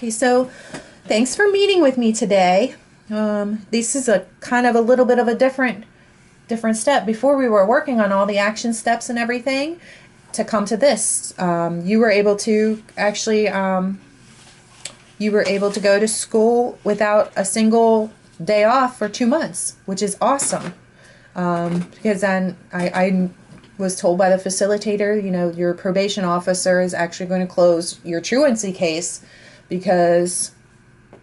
Okay, so thanks for meeting with me today. This is a kind of a little bit of a different step. Before we were working on all the action steps and everything to come to this. You were able to actually you were able to go to school without a single day off for 2 months, which is awesome. Because then I was told by the facilitator, your probation officer is actually going to close your truancy case because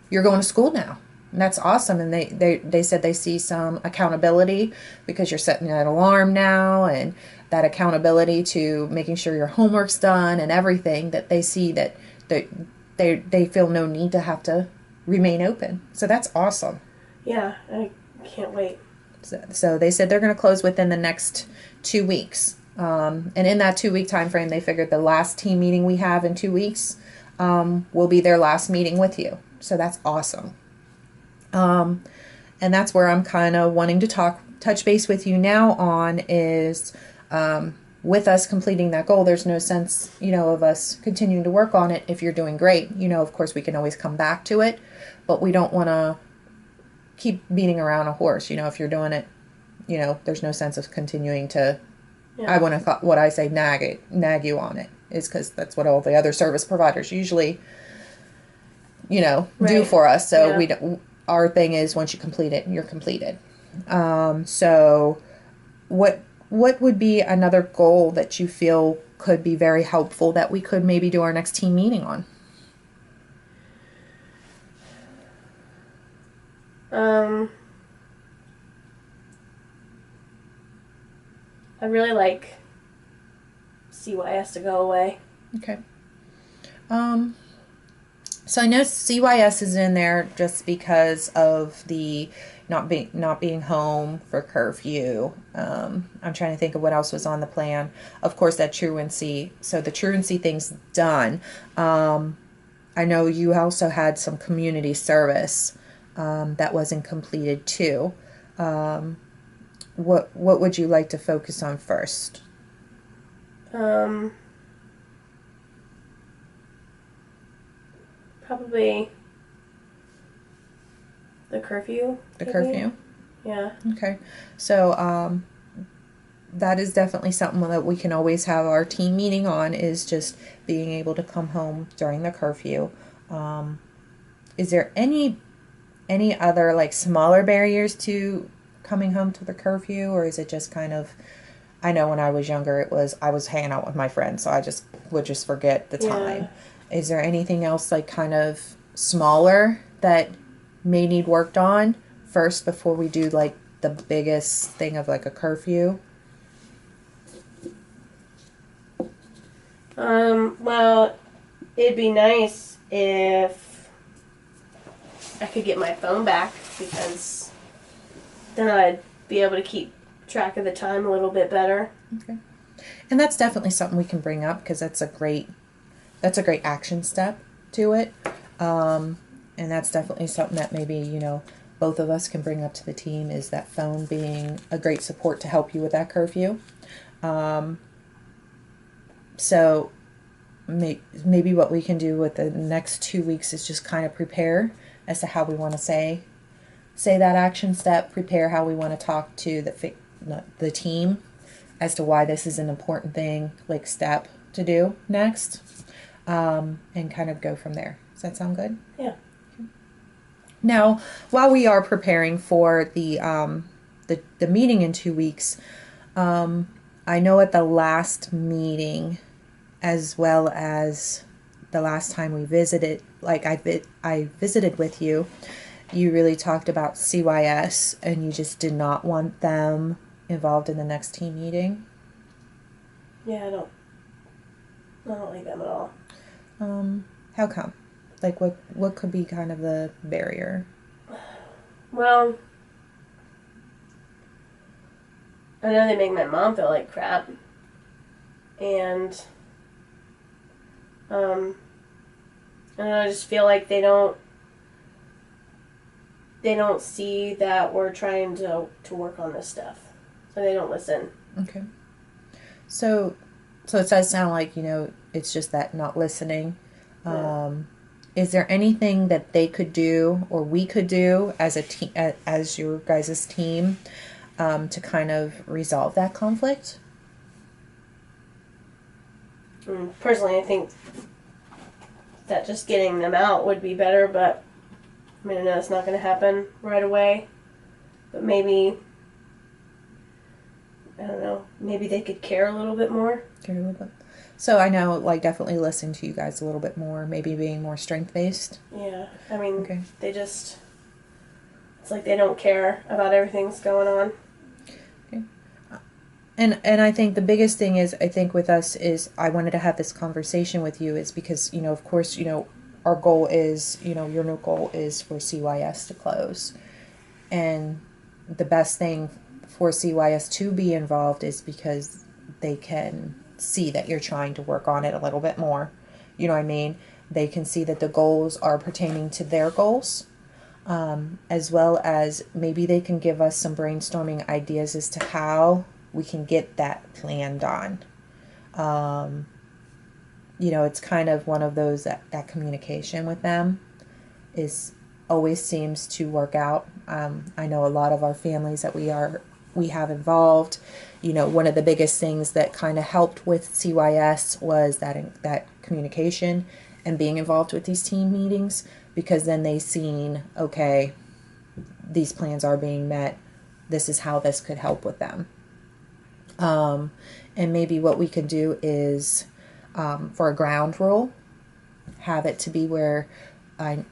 you're going to school now. And that's awesome. And they said they see some accountability because you're setting that alarm now, and that accountability to making sure your homework's done and everything, that they see that they feel no need to have to remain open. So that's awesome. Yeah, I can't wait. So they said they're going to close within the next 2 weeks. And in that 2 week time frame, they figured the last team meeting we have in 2 weeks will be their last meeting with you. So that's awesome. And that's where I'm kind of wanting to touch base with you now on is with us completing that goal, there's no sense, of us continuing to work on it if you're doing great. Of course, we can always come back to it, but we don't want to keep beating around a horse. If you're doing it, there's no sense of continuing to, Yeah. I want to, what I say, nag you on it, is because that's what all the other service providers usually, do Right. for us. So Yeah. we don't, our thing is once you complete it, you're completed. So what would be another goal that you feel could be very helpful that we could maybe do our next team meeting on? I really like CYS to go away. Okay. So I know CYS is in there just because of the not being home for curfew. I'm trying to think of what else was on the plan. Of course, that truancy. So the truancy thing's done. I know you also had some community service that wasn't completed too. What would you like to focus on first? Probably the curfew. The maybe? curfew? Yeah. Okay. So that is definitely something that we can always have our team meeting on, is just being able to come home during the curfew. Is there any other like smaller barriers to coming home to the curfew, or is it just kind of, I know when I was younger I was hanging out with my friends, so I just would just forget the time. Is there anything else like kind of smaller that may need worked on first before we do like the biggest thing of like a curfew? Well, it'd be nice if I could get my phone back, because then I'd be able to keep track of the time a little bit better. Okay. And that's definitely something we can bring up, because that's a great action step to it. And that's definitely something that maybe, both of us can bring up to the team, is that phone being a great support to help you with that curfew. So maybe what we can do with the next 2 weeks is just kind of prepare as to how we want to say that action step, prepare how we want to talk to the team as to why this is an important thing, like step to do next, and kind of go from there. Does that sound good? Yeah. Now, while we are preparing for the meeting in 2 weeks, I know at the last meeting, as well as the last time we visited, like I visited with you, you really talked about CYS, and you just did not want them involved in the next team meeting. Yeah, I don't like them at all. How come? Like what could be kind of the barrier? Well, I know they make my mom feel like crap, and I just feel like they don't see that we're trying to work on this stuff, so they don't listen. Okay. So it does sound like, it's just that not listening. Yeah. is there anything that they could do or we could do as a team, as your guys' team, to kind of resolve that conflict? Personally, I think that just getting them out would be better, but I mean, I know it's not going to happen right away. But maybe, I don't know, maybe they could care a little bit more. Care a little bit. So I know, like, definitely listen to you guys a little bit more, maybe being more strength-based. Yeah, I mean, Okay. they just, it's like they don't care about everything that's going on. Okay. And I think the biggest thing is, I think with us is, I wanted to have this conversation with you is because, of course, our goal is, your new goal is for CYS to close. And the best thing for CYS to be involved is because they can see that you're trying to work on it a little bit more. You know what I mean? They can see that the goals are pertaining to their goals, as well as maybe they can give us some brainstorming ideas as to how we can get that plan done. It's kind of one of those that communication with them is always seems to work out. I know a lot of our families that we have involved. One of the biggest things that kind of helped with CYS was that communication and being involved with these team meetings, because then they seen, okay, these plans are being met. This is how this could help with them. And maybe what we could do is, for a ground rule, have it to be where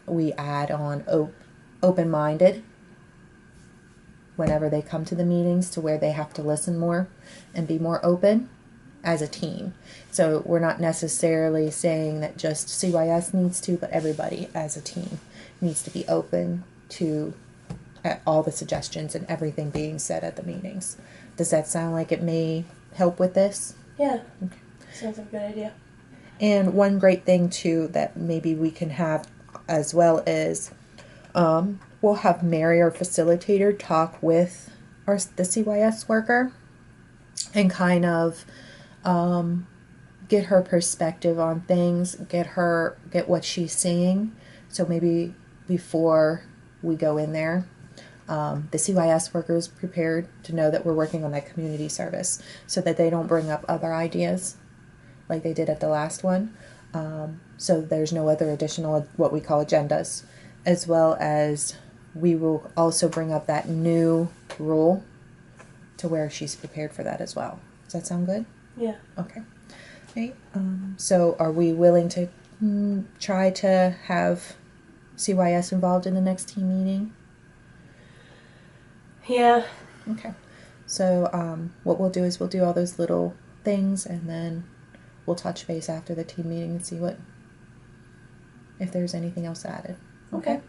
we add on open-minded whenever they come to the meetings, to where they have to listen more and be more open as a team. So we're not necessarily saying that just CYS needs to, but everybody as a team needs to be open to all the suggestions and everything being said at the meetings. Does that sound like it may help with this? Yeah. Okay. Sounds like a good idea. And one great thing too that maybe we can have as well is, we'll have Mary, our facilitator, talk with the CYS worker and kind of get her perspective on things, get what she's seeing. So maybe before we go in there, the CYS worker is prepared to know that we're working on that community service, so that they don't bring up other ideas like they did at the last one. So there's no other additional, what we call agendas, as well as we will also bring up that new rule to where she's prepared for that as well. Does that sound good? Yeah. Okay. Okay. So are we willing to try to have CYS involved in the next team meeting? Yeah. Okay. So what we'll do is we'll do all those little things, and then we'll touch base after the team meeting and see if there's anything else added. Okay.